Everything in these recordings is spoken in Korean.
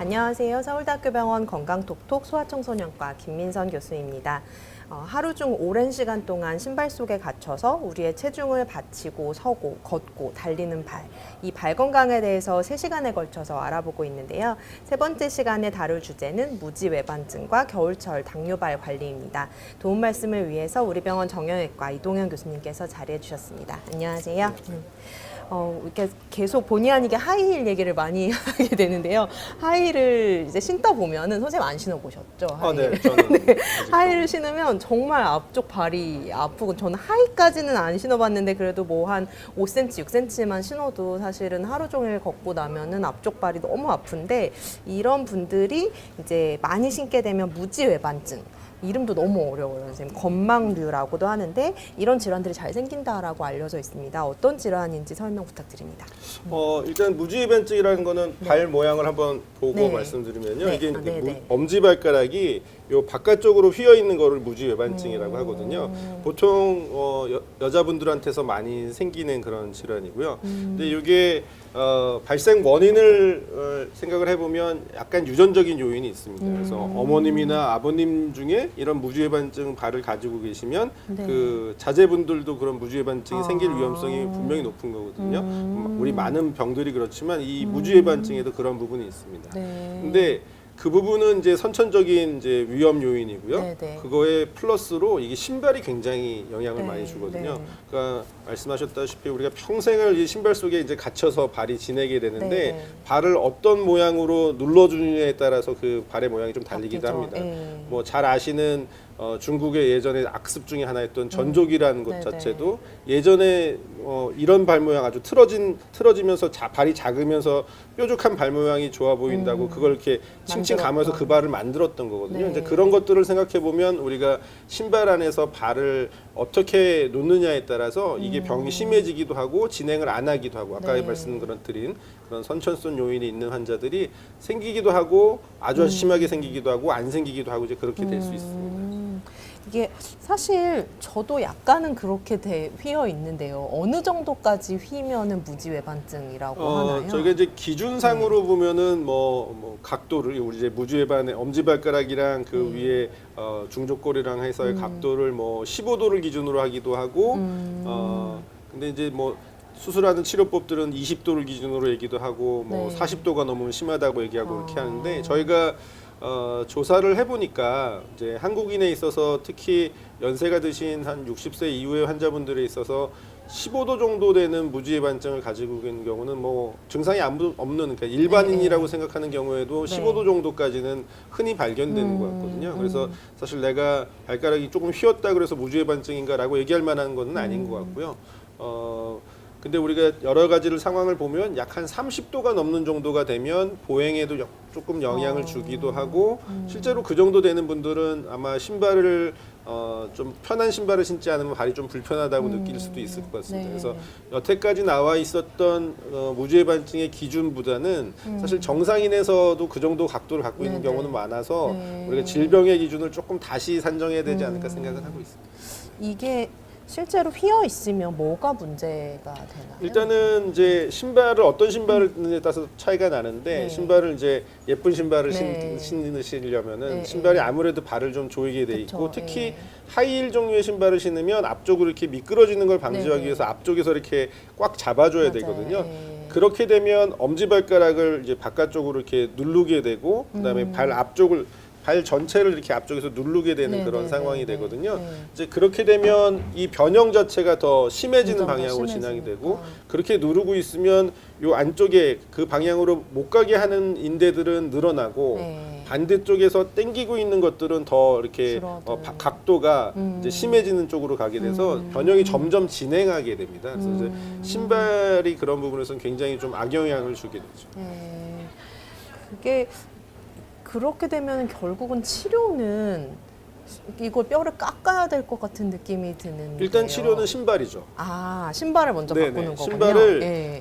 안녕하세요. 서울대학교병원 건강톡톡 소아청소년과 김민선 교수입니다. 하루 중 오랜 시간 동안 신발 속에 갇혀서 우리의 체중을 받치고 서고 걷고 달리는 발, 이 발 건강에 대해서 3시간에 걸쳐서 알아보고 있는데요. 세 번째 시간에 다룰 주제는 무지외반증과 겨울철 당뇨발 관리입니다. 도움 말씀을 위해서 우리 병원 정형외과 이동현 교수님께서 자리해 주셨습니다. 안녕하세요. 이렇게 계속 본의 아니게 하이힐 얘기를 많이 하게 되는데요. 하이힐을 이제 신다 보면은 선생님 안 신어보셨죠? 하이힐. 네, 저는 네. 하이힐을 신으면 정말 앞쪽 발이 아프고, 저는 하이까지는 안 신어봤는데 그래도 뭐 한 5cm, 6cm만 신어도 사실은 하루 종일 걷고 나면은 앞쪽 발이 너무 아픈데, 이런 분들이 이제 많이 신게 되면 무지외반증. 이름도 너무 어려워요, 선생님. 건망류라고도 하는데 이런 질환들이 잘 생긴다라고 알려져 있습니다. 어떤 질환인지 설명 부탁드립니다. 일단 무지외반증이라는 거는 발 모양을 한번 보고 네. 말씀드리면요. 네. 이게 네. 엄지발가락이 요 바깥쪽으로 휘어 있는 거를 무지외반증이라고 하거든요. 보통 여자분들한테서 많이 생기는 그런 질환이고요. 근데 이게 발생 원인을 생각을 해보면 약간 유전적인 요인이 있습니다. 그래서 어머님이나 아버님 중에 이런 무지외반증 발을 가지고 계시면 네. 그 자제분들도 그런 무지외반증이 생길 위험성이 분명히 높은 거거든요. 우리 많은 병들이 그렇지만 이 무지외반증에도 그런 부분이 있습니다. 네. 근데 그 부분은 이제 선천적인 이제 위험 요인이고요. 네네. 그거에 플러스로 이게 신발이 굉장히 영향을 네, 많이 주거든요. 네. 그러니까 말씀하셨다시피 우리가 평생을 이 신발 속에 이제 갇혀서 발이 지내게 되는데 네. 발을 어떤 모양으로 눌러주느냐에 따라서 그 발의 모양이 좀 달리기도 바뀌죠. 합니다. 네. 뭐 잘 아시는 중국의 예전에 악습 중에 하나였던 전족이라는 것 네네. 자체도 예전에 이런 발 모양 아주 틀어지면서 발이 작으면서 뾰족한 발 모양이 좋아 보인다고 그걸 이렇게 칭칭 감아서 그 발을 만들었던 거거든요. 네. 이제 그런 것들을 생각해 보면 우리가 신발 안에서 발을 어떻게 놓느냐에 따라서 이게 병이 심해지기도 하고 진행을 안 하기도 하고 아까 네. 말씀드린 그런 선천성 요인이 있는 환자들이 생기기도 하고 아주 심하게 생기기도 하고 안 생기기도 하고 이제 그렇게 될 수 있습니다. 이게 사실 저도 약간은 그렇게 휘어 있는데요. 어느 정도까지 휘면은 무지외반증이라고 하나요? 저희가 이제 기준상으로 보면은 뭐 각도를 우리 이제 무지외반의 엄지발가락이랑 그 위에 중족골이랑 해서의 각도를 뭐 15도를 기준으로 하기도 하고 근데 이제 뭐 수술하는 치료법들은 20도를 기준으로 얘기도 하고 뭐 네. 40도가 넘으면 심하다고 얘기하고 그렇게 하는데 저희가 조사를 해보니까 이제 한국인에 있어서 특히 연세가 드신 한 60세 이후의 환자분들에 있어서 15도 정도 되는 무지외반증을 가지고 있는 경우는 뭐 증상이 없는 그러니까 일반인이라고 생각하는 경우에도 네. 15도 정도까지는 흔히 발견되는 것 같거든요. 그래서 사실 내가 발가락이 조금 휘었다 그래서 무지외반증인가라고 얘기할 만한 건 아닌 것 같고요. 근데 우리가 여러 가지를 상황을 보면 약 한 30도가 넘는 정도가 되면 보행에도 조금 영향을 주기도 하고 실제로 그 정도 되는 분들은 아마 신발을 좀 편한 신발을 신지 않으면 발이 좀 불편하다고 느낄 수도 있을 것 같습니다. 네. 그래서 여태까지 나와 있었던 무지외반증의 기준보다는 사실 정상인에서도 그 정도 각도를 갖고 있는 네네. 경우는 많아서 네. 우리가 질병의 기준을 조금 다시 산정해야 되지 않을까 생각을 하고 있습니다. 이게 실제로 휘어 있으면 뭐가 문제가 되나요? 일단은 이제 신발을 어떤 신발을 신느냐에 따라서 차이가 나는데 네. 신발을 이제 예쁜 신발을 네. 신으시려면은 네, 신발이 네. 아무래도 발을 좀 조이게 돼 있고 그쵸, 특히 네. 하이힐 종류의 신발을 신으면 앞쪽으로 이렇게 미끄러지는 걸 방지하기 네. 위해서 앞쪽에서 이렇게 꽉 잡아줘야 맞아요. 되거든요. 네. 그렇게 되면 엄지발가락을 이제 바깥쪽으로 이렇게 누르게 되고 그다음에 발 앞쪽을 발 전체를 이렇게 앞쪽에서 누르게 되는 네, 그런 네, 상황이 네, 되거든요. 네. 이제 그렇게 되면 이 변형 자체가 더 심해지는 점점 더 방향으로 심해지니까. 진행이 되고 그렇게 누르고 있으면 요 안쪽에 그 방향으로 못 가게 하는 인대들은 늘어나고 네. 반대쪽에서 당기고 있는 것들은 더 이렇게 줄어드는. 각도가 이제 심해지는 쪽으로 가게 돼서 변형이 점점 진행하게 됩니다. 그래서 이제 신발이 그런 부분에서는 굉장히 좀 악영향을 주게 되죠. 네. 그게 그렇게 되면 결국은 치료는 이걸 뼈를 깎아야 될 것 같은 느낌이 드는데요. 일단 치료는 신발이죠. 신발을 먼저 네네. 바꾸는 거군요. 신발을 네.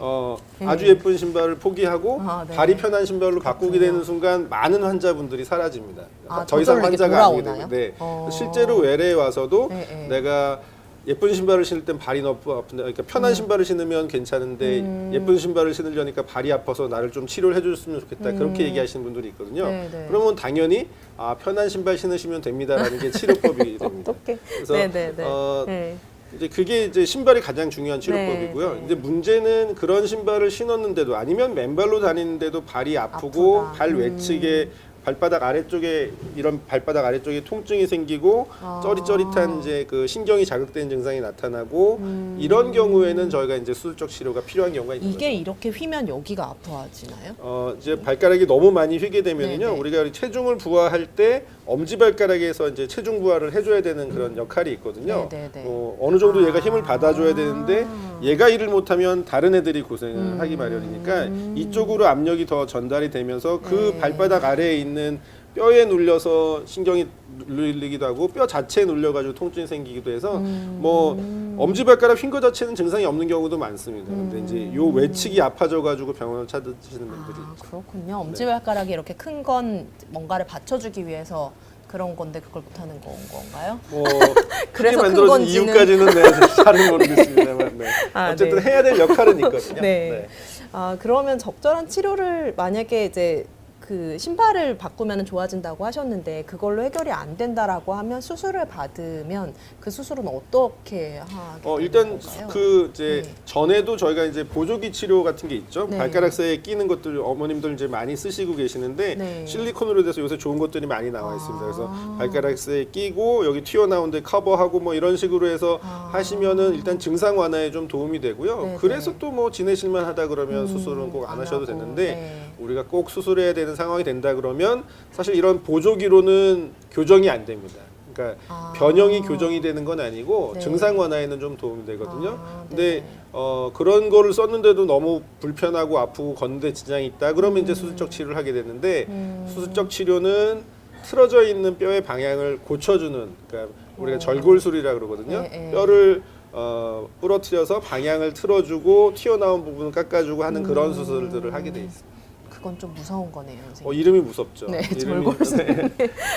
아주 예쁜 신발을 포기하고 네. 발이 편한 신발로 바꾸게 그렇군요. 되는 순간 많은 환자분들이 사라집니다. 더 저절로 이상 이렇게 환자가 아니게 돌아오나요? 되고 실제로 외래에 와서도 네, 네. 내가 예쁜 신발을 신을 땐 발이 너무 아픈데, 그러니까 편한 신발을 신으면 괜찮은데 예쁜 신발을 신으려니까 발이 아파서 나를 좀 치료를 해줬으면 좋겠다. 그렇게 얘기하시는 분들이 있거든요. 네네. 그러면 당연히 편한 신발 신으시면 됩니다라는 게 치료법이 됩니다. 어떻게? 그래서 네네네. 네. 이제 그게 이제 신발이 가장 중요한 치료법이고요. 네. 이제 문제는 그런 신발을 신었는데도 아니면 맨발로 다니는데도 발이 아프고 아프다. 발 외측에 발바닥 아래쪽에 이런 발바닥 아래쪽에 통증이 생기고 쩌릿쩌릿한 이제 그 신경이 자극된 증상이 나타나고 이런 경우에는 저희가 이제 수술적 치료가 필요한 경우가 있는 이게 거죠. 이렇게 휘면 여기가 아파지나요? 이제 발가락이 너무 많이 휘게 되면은요, 네네. 우리가 체중을 부하할 때 엄지발가락에서 이제 체중 부하를 해줘야 되는 그런 역할이 있거든요. 네네네. 어느 정도 얘가 힘을 받아줘야 되는데 얘가 일을 못하면 다른 애들이 고생을 하기 마련이니까 이쪽으로 압력이 더 전달이 되면서 그 네. 발바닥 아래에 있는 뼈에 눌려서 신경이 눌리기도 하고 뼈 자체에 눌려가지고 통증이 생기기도 해서 뭐 엄지발가락 휜 거 자체는 증상이 없는 경우도 많습니다. 근데 이제 요 외측이 아파져가지고 병원을 찾으시는 분들이 있죠. 그렇군요. 엄지발가락이 이렇게 큰 건 뭔가를 받쳐주기 위해서 그런 건데 그걸 못하는 건가요? 뭐 그래서 크게 큰 만들어진 건지는 이유까지는 잘은 모르겠습니다만 네. 어쨌든 네. 해야 될 역할은 있거든요. 네. 그러면 적절한 치료를 만약에 이제 그 신발을 바꾸면 좋아진다고 하셨는데 그걸로 해결이 안 된다라고 하면 수술을 받으면 그 수술은 어떻게 하게 되는 일단 건가요? 그 이제 네. 전에도 저희가 이제 보조기 치료 같은 게 있죠. 네. 발가락 사이에 끼는 것들 어머님들 이제 많이 쓰시고 계시는데 네. 실리콘으로 돼서 요새 좋은 것들이 많이 나와 있습니다. 그래서 발가락 사이에 끼고 여기 튀어나온 데 커버하고 뭐 이런 식으로 해서 하시면은 일단 증상 완화에 좀 도움이 되고요. 네, 그래서 네. 또 뭐 지내실만 하다 그러면 수술은 꼭 안 하셔도 하고, 되는데 네. 우리가 꼭 수술해야 되는 상황이 된다 그러면 사실 이런 보조기로는 교정이 안 됩니다. 그러니까 변형이 교정이 되는 건 아니고 네. 증상 완화에는 좀 도움이 되거든요. 근데 네네. 그런 거를 썼는데도 너무 불편하고 아프고 걷는데 지장이 있다 그러면 이제 수술적 치료를 하게 되는데 수술적 치료는 틀어져 있는 뼈의 방향을 고쳐주는, 그러니까 우리가 절골술이라 그러거든요. 네, 네. 뼈를 부러뜨려서 방향을 틀어주고 튀어나온 부분을 깎아주고 하는 그런 수술들을 하게 돼 있습니다. 그건 좀 무서운 거네요, 선생님. 이름이 무섭죠. 네, 이름이, 절골술.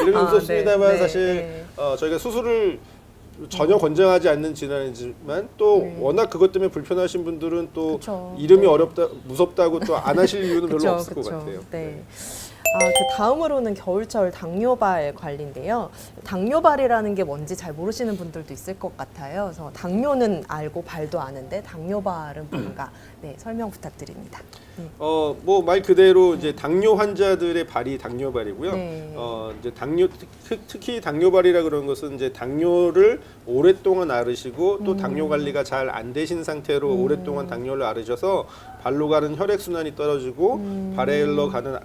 이름이 무섭습니다만 네, 사실 네. 저희가 수술을 전혀 권장하지 않는 질환이지만 또 워낙 그것 때문에 불편하신 분들은 또 그쵸. 이름이 네. 어렵다, 무섭다고 또 안 하실 이유는 그쵸, 별로 없을 것 그쵸. 같아요. 네. 그 다음으로는 겨울철 당뇨발 관리인데요. 당뇨발이라는 게 뭔지 잘 모르시는 분들도 있을 것 같아요. 그래서 당뇨는 알고 발도 아는데 당뇨발은 뭔가 설명 부탁드립니다. 뭐 말 그대로 이제 당뇨 환자들의 발이 당뇨발이고요. 네. 이제 특히 당뇨발이라 그런 것은 이제 당뇨를 오랫동안 앓으시고 또 당뇨 관리가 잘 안 되신 상태로 오랫동안 당뇨를 앓으셔서 발로 가는 혈액 순환이 떨어지고 발에 흘러가는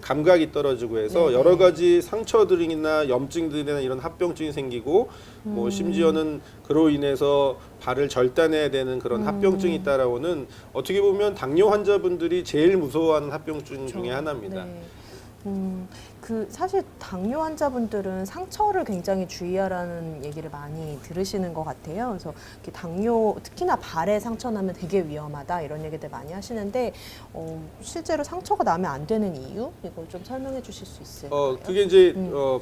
감각이 떨어지고 해서 네네. 여러 가지 상처들이나 염증들이나 이런 합병증이 생기고 뭐 심지어는 그로 인해서 발을 절단해야 되는 그런 합병증이 따라오는, 어떻게 보면 당뇨 환자분들이 제일 무서워하는 합병증 중에 하나입니다. 네. 사실 당뇨 환자분들은 상처를 굉장히 주의하라는 얘기를 많이 들으시는 것 같아요. 그래서 이렇게 당뇨, 특히나 발에 상처 나면 되게 위험하다 이런 얘기들 많이 하시는데 실제로 상처가 나면 안 되는 이유 이걸 좀 설명해 주실 수 있을까요? 그게 이제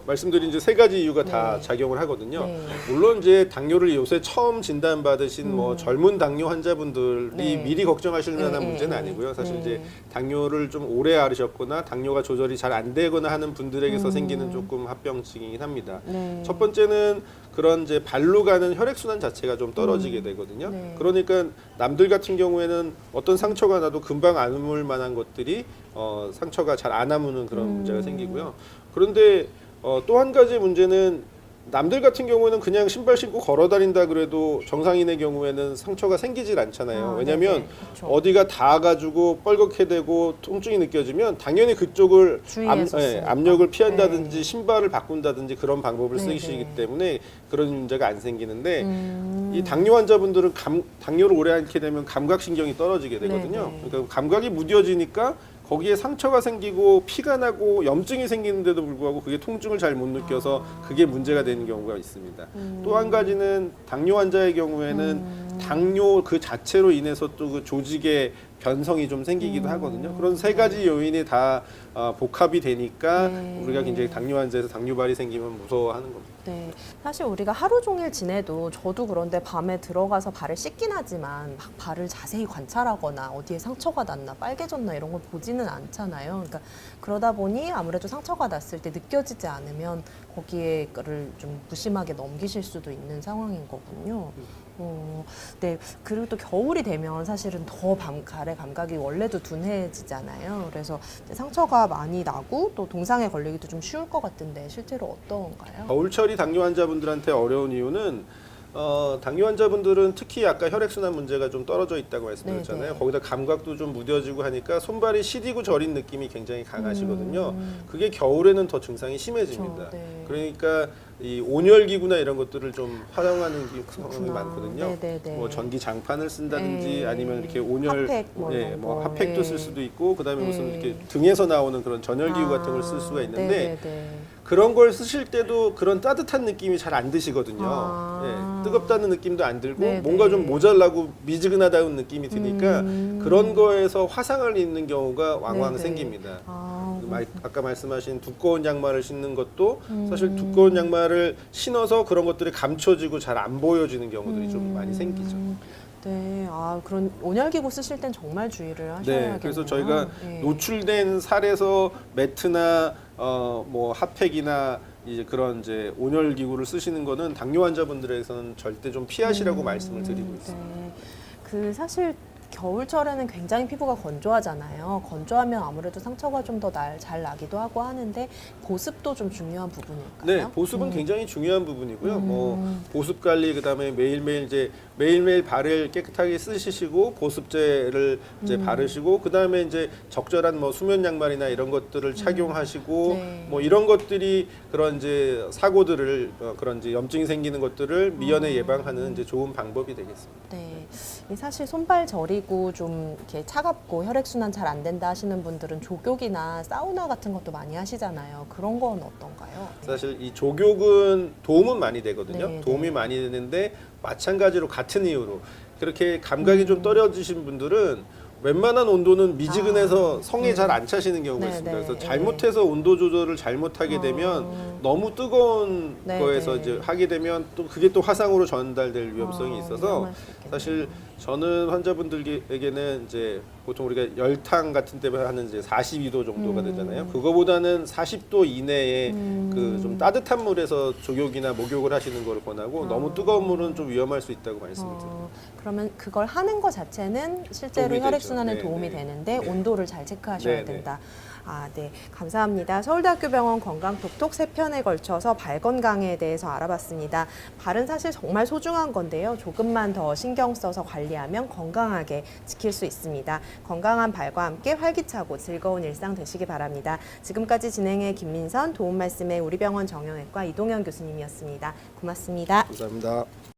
말씀드린 이제 세 가지 이유가 다 네. 작용을 하거든요. 네. 물론 이제 당뇨를 요새 처음 진단 받으신 뭐 젊은 당뇨 환자분들이 네. 미리 걱정하실 만한 네, 문제는 네, 아니고요. 사실 네. 이제 당뇨를 좀 오래 앓으셨거나 당뇨가 조절이 잘 안 되거나 하는 분들에게서 생기는 조금 합병증이긴 합니다. 네. 첫 번째는 그런 이제 발로 가는 혈액 순환 자체가 좀 떨어지게 되거든요. 네. 그러니까 남들 같은 경우에는 어떤 상처가 나도 금방 아물 만한 것들이 상처가 잘 안 아무는 그런 문제가 생기고요. 그런데 또 한 가지 문제는 남들 같은 경우에는 그냥 신발 신고 걸어 다닌다 그래도 정상인의 경우에는 상처가 생기질 않잖아요. 왜냐하면 네네. 그쵸. 어디가 닿아가지고 뻘겋게 되고 통증이 느껴지면 당연히 그쪽을 주의해서 쓰니까. 압력을 피한다든지 네. 신발을 바꾼다든지 그런 방법을 네네. 쓰시기 때문에 그런 문제가 안 생기는데 이 당뇨 환자분들은 당뇨를 오래 앓게 되면 감각신경이 떨어지게 되거든요. 네네. 그러니까 감각이 무뎌지니까 거기에 상처가 생기고 피가 나고 염증이 생기는데도 불구하고 그게 통증을 잘 못 느껴서 그게 문제가 되는 경우가 있습니다. 또 한 가지는 당뇨 환자의 경우에는 당뇨 그 자체로 인해서 또 그 조직에 변성이 좀 생기기도 하거든요. 그런 세 가지 요인이 다 복합이 되니까 우리가 굉장히 당뇨 환자에서 당뇨발이 생기면 무서워하는 겁니다. 네, 사실 우리가 하루 종일 지내도 저도 그런데 밤에 들어가서 발을 씻긴 하지만 막 발을 자세히 관찰하거나 어디에 상처가 났나 빨개졌나 이런 걸 보지는 않잖아요. 그러니까 그러다 보니 아무래도 상처가 났을 때 느껴지지 않으면 거기에를 좀 무심하게 넘기실 수도 있는 상황인 거군요. 네, 그리고 또 겨울이 되면 사실은 더 가래 감각이 원래도 둔해지잖아요. 그래서 이제 상처가 많이 나고 또 동상에 걸리기도 좀 쉬울 것 같은데 실제로 어떤가요? 겨울철이 당뇨 환자분들한테 어려운 이유는 당뇨 환자분들은 특히 아까 혈액순환 문제가 좀 떨어져 있다고 말씀드렸잖아요. 네네. 거기다 감각도 좀 무뎌지고 하니까 손발이 시리고 저린 느낌이 굉장히 강하시거든요. 그게 겨울에는 더 증상이 심해집니다. 그렇죠. 네. 그러니까 이 온열기구나 이런 것들을 좀 활용하는 상황이 많거든요. 네네네. 뭐 전기 장판을 쓴다든지 네. 아니면 이렇게 온열 핫팩 뭐 예, 이런 뭐 거. 핫팩도 네. 쓸 수도 있고 그다음에 무슨 네. 이렇게 등에서 나오는 그런 전열기구 같은 걸 쓸 수가 있는데 네네네. 그런 걸 쓰실 때도 그런 따뜻한 느낌이 잘 안 드시거든요. 아. 예, 뜨겁다는 느낌도 안 들고 네네. 뭔가 좀 모자라고 미지근하다는 느낌이 드니까 음. 그런 거에서 화상을 입는 경우가 왕왕 네네. 생깁니다. 아, 아까 말씀하신 두꺼운 양말을 신는 것도 사실 두꺼운 양말을 신어서 그런 것들이 감춰지고 잘 안 보여지는 경우들이 좀 많이 생기죠. 네, 그런 온열기구 쓰실 땐 정말 주의를 하셔야겠네요. 네, 그래서 저희가 네. 노출된 살에서 매트나 뭐 핫팩이나 이제 그런 이제 온열 기구를 쓰시는 거는 당뇨 환자분들에게서는 절대 좀 피하시라고 말씀을 드리고 있습니다. 네. 그 사실 겨울철에는 굉장히 피부가 건조하잖아요. 건조하면 아무래도 상처가 좀 더 잘 나기도 하고 하는데 보습도 좀 중요한 부분일까요? 네, 보습은 굉장히 중요한 부분이고요. 뭐 보습 관리 그다음에 매일매일 발을 깨끗하게 쓰시고 보습제를 이제 바르시고 그다음에 이제 적절한 뭐 수면 양말이나 이런 것들을 착용하시고 네. 뭐 이런 것들이 그런 이제 사고들을 그런 이제 염증이 생기는 것들을 미연에 예방하는 이제 좋은 방법이 되겠습니다. 네, 이 사실 손발 저리고 좀 이렇게 차갑고 혈액순환 잘 안 된다 하시는 분들은 족욕이나 사우나 같은 것도 많이 하시잖아요. 그런 건 어떤가요? 사실 이 족욕은 도움은 많이 되거든요. 네, 도움이 네. 많이 되는데 마찬가지로 같은 이유로 그렇게 감각이 좀 떨어지신 분들은 웬만한 온도는 미지근해서 성에 잘 안 차시는 경우가 네, 있습니다. 네, 그래서 네. 잘못해서 온도 조절을 잘못하게 되면 너무 뜨거운 네, 거에서 네. 이제 하게 되면 또 그게 또 화상으로 전달될 위험성이 있어서 위험할 수 있겠네요. 사실 저는 환자분들에게는 이제 보통 우리가 열탕 같은 때 하는 이제 42도 정도가 되잖아요. 그거보다는 40도 이내에 그 좀 따뜻한 물에서 족욕이나 목욕을 하시는 걸 권하고 너무 뜨거운 물은 좀 위험할 수 있다고 말씀을 드립니다. 그러면 그걸 하는 것 자체는 실제로 도움이 혈액순환에 되죠. 도움이 네, 되는데 네. 온도를 잘 체크하셔야 네, 네. 된다. 네. 감사합니다. 서울대학교병원 건강톡톡 3편에 걸쳐서 발 건강에 대해서 알아봤습니다. 발은 사실 정말 소중한 건데요. 조금만 더 신경 써서 관리하면 건강하게 지킬 수 있습니다. 건강한 발과 함께 활기차고 즐거운 일상 되시기 바랍니다. 지금까지 진행해 김민선, 도움 말씀에 우리병원 정형외과 이동현 교수님이었습니다. 고맙습니다. 감사합니다.